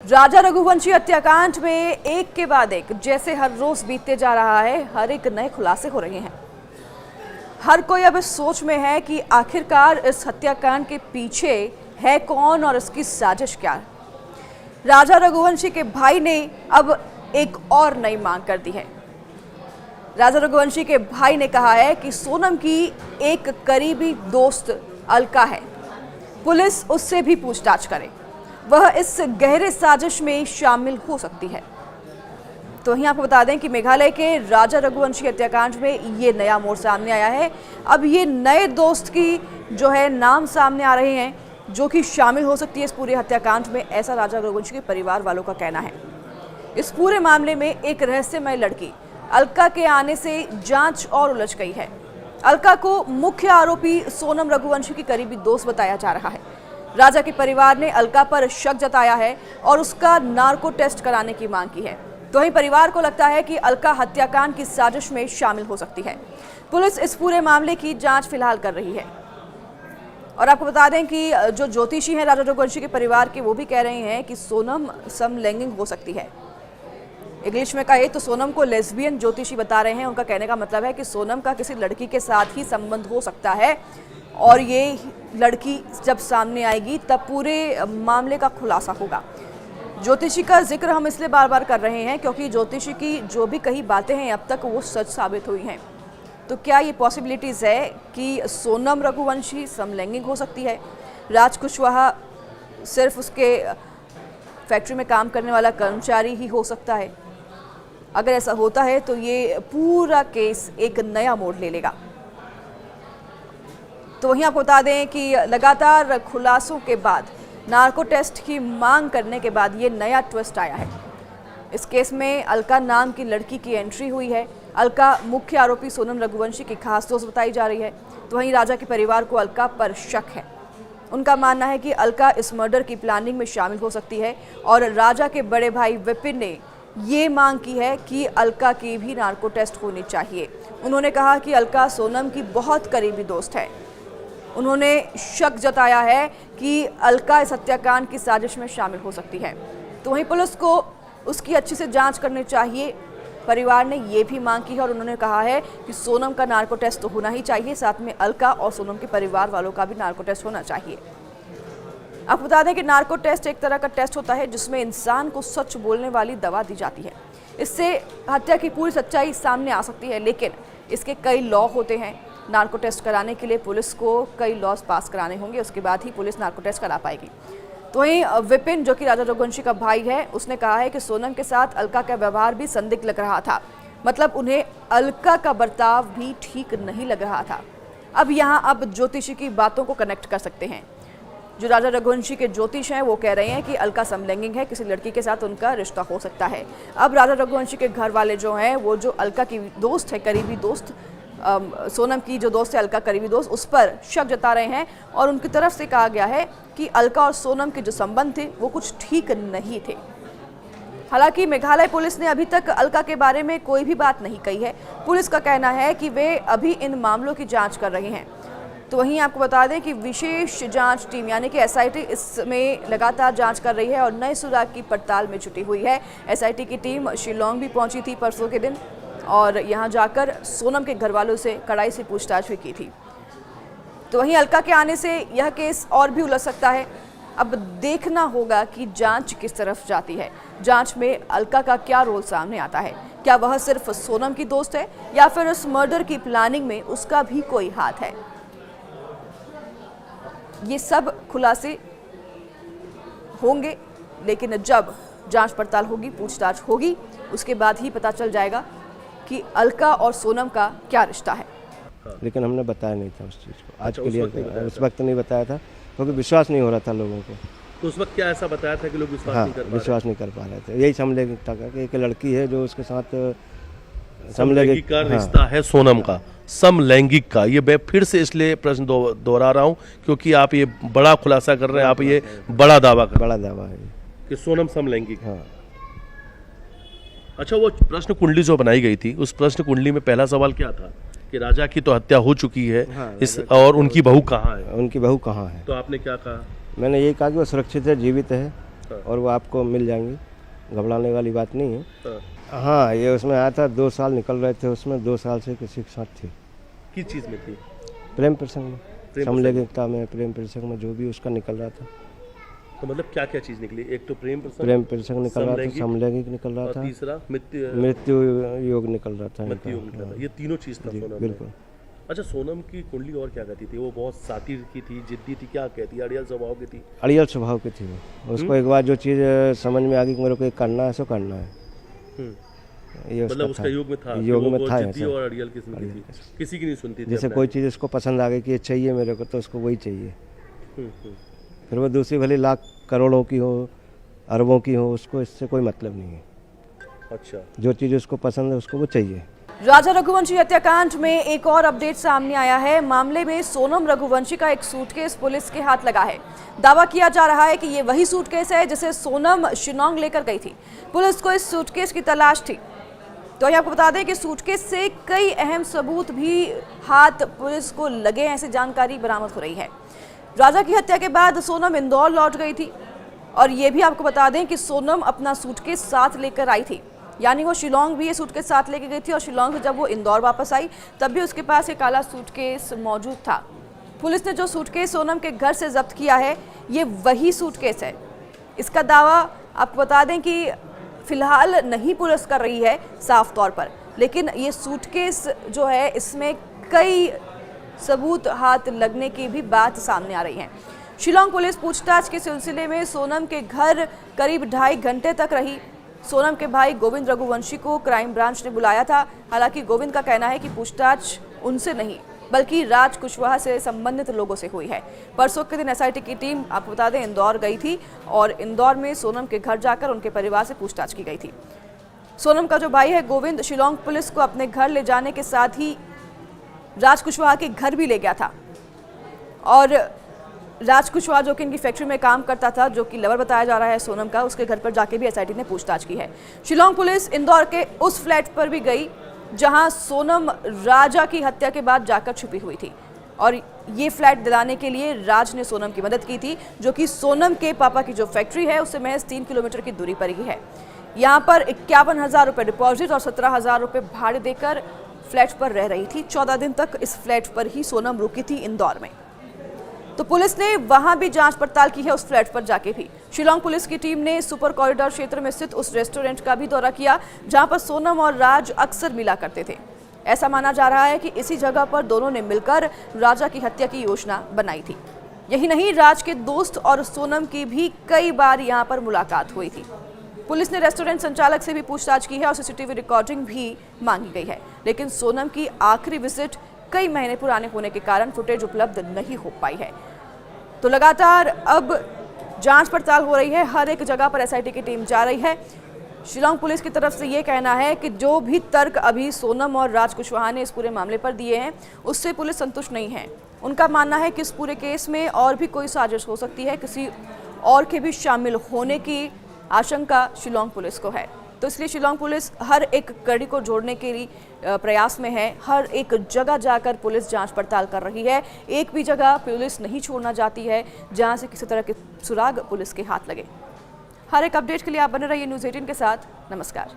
राजा रघुवंशी हत्याकांड में एक के बाद एक जैसे हर रोज बीतते जा रहा है, हर एक नए खुलासे हो रहे हैं। हर कोई अब इस सोच में है कि आखिरकार इस हत्याकांड के पीछे है कौन और इसकी साजिश क्या है। राजा रघुवंशी के भाई ने अब एक और नई मांग कर दी है। राजा रघुवंशी के भाई ने कहा है कि सोनम की एक करीबी दोस्त अलका है, पुलिस उससे भी पूछताछ करे, वह इस गहरे साजिश में शामिल हो सकती है। तो वहीं आपको बता दें कि मेघालय के राजा रघुवंशी हत्याकांड में ये नया मोड़ सामने आया है। अब ये नए दोस्त की जो है नाम सामने आ रहे हैं जो कि शामिल हो सकती है इस पूरे हत्याकांड में, ऐसा राजा रघुवंशी के परिवार वालों का कहना है। इस पूरे मामले में एक रहस्यमय लड़की अलका के आने से जांच और उलझ गई है। अलका को मुख्य आरोपी सोनम रघुवंशी की करीबी दोस्त बताया जा रहा है। राजा के परिवार ने अलका पर शक जताया है और उसका नार्को टेस्ट कराने की मांग की है। तो वहीं परिवार को लगता है कि अलका हत्याकांड की साजिश में शामिल हो सकती है। पुलिस इस पूरे मामले की जांच फिलहाल कर रही है। और आपको बता दें कि जो ज्योतिषी हैं राजा रघुवंशी के परिवार के, वो भी कह रहे हैं कि सोनम समलैंगिक हो सकती है। इंग्लिश में कहे तो सोनम को लेस्बियन ज्योतिषी बता रहे हैं। उनका कहने का मतलब है कि सोनम का किसी लड़की के साथ ही संबंध हो सकता है और ये लड़की जब सामने आएगी तब पूरे मामले का खुलासा होगा। ज्योतिषी का जिक्र हम इसलिए बार बार कर रहे हैं क्योंकि ज्योतिषी की जो भी कही बातें हैं अब तक वो सच साबित हुई हैं। तो क्या ये पॉसिबिलिटीज़ है कि सोनम रघुवंशी समलैंगिक हो सकती है? राज कुशवाहा सिर्फ उसके फैक्ट्री में काम करने वाला कर्मचारी ही हो सकता है। अगर ऐसा होता है तो ये पूरा केस एक नया मोड़ ले लेगा। तो वहीं आपको बता दें कि लगातार खुलासों के बाद, नार्को टेस्ट की मांग करने के बाद ये नया ट्विस्ट आया है। इस केस में अलका नाम की लड़की की एंट्री हुई है। अलका मुख्य आरोपी सोनम रघुवंशी की खास दोस्त बताई जा रही है। तो वहीं राजा के परिवार को अलका पर शक है। उनका मानना है कि अलका इस मर्डर की प्लानिंग में शामिल हो सकती है और राजा के बड़े भाई विपिन ने ये मांग की है कि अलका की भी नार्को टेस्ट होनी चाहिए। उन्होंने कहा कि अलका सोनम की बहुत करीबी दोस्त है। उन्होंने शक जताया है कि अलका इस हत्याकांड की साजिश में शामिल हो सकती है। तो वहीं पुलिस को उसकी अच्छे से जांच करनी चाहिए। परिवार ने ये भी मांग की है और उन्होंने कहा है कि सोनम का नार्को टेस्ट तो होना ही चाहिए, साथ में अलका और सोनम के परिवार वालों का भी नार्को टेस्ट होना चाहिए। आप बता दें कि नार्को टेस्ट एक तरह का टेस्ट होता है जिसमें इंसान को सच बोलने वाली दवा दी जाती है। इससे हत्या की पूरी सच्चाई सामने आ सकती है, लेकिन इसके कई लॉ होते हैं। नार्को टेस्ट कराने के लिए पुलिस को कई लॉज पास कराने होंगे, उसके बाद ही पुलिस नार्को टेस्ट करा पाएगी। तो वहीं विपिन, जो कि राजा रघुवंशी का भाई है, उसने कहा है कि सोनम के साथ अलका का व्यवहार भी संदिग्ध लग रहा था। मतलब उन्हें अलका का बर्ताव भी ठीक नहीं लग रहा था। अब यहाँ अब ज्योतिषी की बातों को कनेक्ट कर सकते हैं। जो राजा रघुवंशी के ज्योतिष हैं वो कह रहे हैं कि अलका समलैंगिक है, किसी लड़की के साथ उनका रिश्ता हो सकता है। अब राजा रघुवंशी के घर वाले जो हैं, वो जो अलका की दोस्त है, करीबी दोस्त, सोनम की जो दोस्त है अलका करीबी दोस्त, उस पर शक जता रहे हैं और उनकी तरफ से कहा गया है कि अलका और सोनम के जो संबंध थे वो कुछ ठीक नहीं थे। हालांकि मेघालय पुलिस ने अभी तक अलका के बारे में कोई भी बात नहीं कही है। पुलिस का कहना है कि वे अभी इन मामलों की जांच कर रहे हैं। तो वहीं आपको बता दें कि विशेष जांच टीम यानी कि एसआईटी इसमें लगातार जांच कर रही है और नए सुराग की पड़ताल में जुटी हुई है। एसआईटी की टीम शिलोंग भी पहुंची थी परसों के दिन और यहां जाकर सोनम के घर वालों से कड़ाई से पूछताछ भी की थी। तो वहीं अलका के आने से यह केस और भी उलझ सकता है। अब देखना होगा कि जांच किस तरफ जाती है। जांच में अलका का क्या रोल सामने आता है। क्या वह सिर्फ सोनम की दोस्त है या फिर इस मर्डर की प्लानिंग में उसका भी कोई हाथ है? ये सब खुलासे होंगे, लेकिन जब जांच पड़ताल होगी, पूछताछ होगी, उसके बाद ही पता चल जाएगा कि अलका और सोनम का क्या रिश्ता है। लेकिन हमने बताया नहीं था उस चीज़ को आज के लिए, उस वक्त नहीं बताया था क्योंकि विश्वास नहीं हो रहा था लोगों को। तो उस वक्त क्या ऐसा बताया था कि लोग विश्वास नहीं कर पा रहे थे। यही समलैंगिक था कि एक लड़की है जो उसके साथ समलैंगिक का रिश्ता है सोनम का, समलैंगिक का। ये मैं फिर से इसलिए प्रश्न दोहरा रहा हूँ क्योंकि आप ये बड़ा खुलासा कर रहे हैं, आप ये बड़ा दावा है कि सोनम समलैंगिक। हाँ। अच्छा, वो प्रश्न कुंडली जो बनाई गई थी, उस प्रश्न कुंडली में पहला सवाल क्या था कि राजा की तो हत्या हो चुकी है, हाँ, और उनकी बहू कहाँ है? उनकी बहू कहाँ है? तो आपने क्या कहा? मैंने ये कहा कि वो सुरक्षित है, जीवित है और वो आपको मिल जाएंगी, घबराने वाली बात नहीं है। हाँ, ये उसमें आया था, 2 साल निकल रहे थे उसमें, 2 साल से किसी के साथ थी। किस चीज़ में थी? प्रेम प्रसंग में, समलैंगिकता में, प्रेम प्रसंग में जो भी उसका निकल रहा था। तो मतलब क्या क्या चीज़ निकली? एक तो प्रेम प्रसंग निकल रहा था, समलैंगिक निकल रहा था, तीसरा मृत्यु योग निकल रहा था। मृत्यु योग निकल रहा, ये तीनों चीज़ था सोनम में। बिल्कुल। अच्छा, सोनम की कुंडली और क्या कहती थी? वो बहुत सातिर की थी, जिद्दी थी, क्या कहती? अड़ियल स्वभाव की थी? अड़ियल स्वभाव की थी वो। उसको एक बार जो चीज़ समझ में आ गई कि मेरे को ये करना है, सो करना है। ये मतलब उसका योग में था, योग में था, जिद्दी और अड़ियल किस्म की थी, किसी की नहीं सुनती थी। जैसे कोई चीज़ उसको पसंद आ गई कि ये चाहिए मेरे को, तो उसको वही चाहिए। फिर वो दूसरी भले लाख करोड़ों की हो, अरबों की हो, उसको इससे कोई मतलब नहीं है। अच्छा, जो चीज़ उसको पसंद है उसको वो चाहिए। राजा रघुवंशी हत्याकांड में एक और अपडेट सामने आया है। मामले में सोनम रघुवंशी का एक सूटकेस पुलिस के हाथ लगा है। दावा किया जा रहा है कि ये वही सूटकेस है जिसे सोनम शिलांग लेकर गई थी। पुलिस को इस सूटकेस की तलाश थी। तो ये आपको बता दें कि सूटकेस से कई अहम सबूत भी हाथ पुलिस को लगे हैं, ऐसी जानकारी बरामद हो रही है। राजा की हत्या के बाद सोनम इंदौर लौट गई थी और ये भी आपको बता दें कि सोनम अपना सूटकेस साथ लेकर आई थी, यानी वो शिलांग भी ये सूटकेस साथ लेके गई थी और शिलांग से जब वो इंदौर वापस आई तब भी उसके पास एक काला सूटकेस मौजूद था। पुलिस ने जो सूटकेस सोनम के घर से जब्त किया है ये वही सूटकेस है। इसका दावा आपको बता दें कि फिलहाल नहीं पुलिस कर रही है साफ तौर पर, लेकिन ये सूटकेस जो है इसमें कई सबूत हाथ लगने की भी बात सामने आ रही है। शिलांग पुलिस पूछताछ के सिलसिले में सोनम के घर करीब 2.5 घंटे तक रही। सोनम के भाई गोविंद रघुवंशी को क्राइम ब्रांच ने बुलाया था। हालांकि गोविंद का कहना है कि पूछताछ उनसे नहीं बल्कि राज कुशवाहा से संबंधित लोगों से हुई है। परसों के दिन एसआईटी की टीम, आपको बता दें, इंदौर गई थी और इंदौर में सोनम के घर जाकर उनके परिवार से पूछताछ की गई थी। सोनम का जो भाई है गोविंद, शिलांग पुलिस को अपने घर ले जाने के साथ ही राज कुशवाहा के घर भी ले गया था और राज कुशवाहा जो कि इनकी फैक्ट्री में काम करता था, जो कि लवर बताया जा रहा है सोनम का, उसके घर पर जाके भी एसआईटी ने पूछताछ की है। शिलांग पुलिस इंदौर के उस फ्लैट पर भी गई जहां सोनम राजा की हत्या के बाद जाकर छुपी हुई थी और ये फ्लैट दिलाने के लिए राज ने सोनम की मदद की थी, जो कि सोनम के पापा की जो फैक्ट्री है उससे महज 3 किलोमीटर की दूरी पर ही है। यहाँ पर 51,000 रुपये डिपॉजिट और 17,000 रुपये भाड़े देकर फ्लैट पर रह रही थी। 14 दिन तक इस फ्लैट पर ही सोनम रुकी थी इंदौर में। तो पुलिस ने वहां भी जांच पड़ताल की है, उस फ्लैट पर जाके भी। शिलांग पुलिस की टीम ने सुपर कॉरिडोर क्षेत्र में स्थित उस रेस्टोरेंट का भी दौरा किया जहां पर सोनम और राज अक्सर मिला करते थे। ऐसा माना जा रहा है कि इसी जगह पर दोनों ने मिलकर राजा की हत्या की योजना बनाई थी। यही नहीं, राज के दोस्त और सोनम की भी कई बार यहाँ पर मुलाकात हुई थी। पुलिस ने रेस्टोरेंट संचालक से भी पूछताछ की है और सीसीटीवी रिकॉर्डिंग भी मांगी गई है, लेकिन सोनम की आखिरी विजिट कई महीने पुराने होने के कारण फुटेज उपलब्ध नहीं हो पाई है। तो लगातार अब जांच पड़ताल हो रही है, हर एक जगह पर एसआईटी की टीम जा रही है। शिलांग पुलिस की तरफ से ये कहना है कि जो भी तर्क अभी सोनम और राज कुशवाहा ने इस पूरे मामले पर दिए हैं उससे पुलिस संतुष्ट नहीं है। उनका मानना है कि इस पूरे केस में और भी कोई साजिश हो सकती है, किसी और के भी शामिल होने की आशंका शिलांग पुलिस को है। तो इसलिए शिलांग पुलिस हर एक कड़ी को जोड़ने के लिए प्रयास में है। हर एक जगह जाकर पुलिस जांच पड़ताल कर रही है। एक भी जगह पुलिस नहीं छोड़ना चाहती है जहां से किसी तरह के सुराग पुलिस के हाथ लगे। हर एक अपडेट के लिए आप बने रहिए न्यूज़ 18 के साथ। नमस्कार।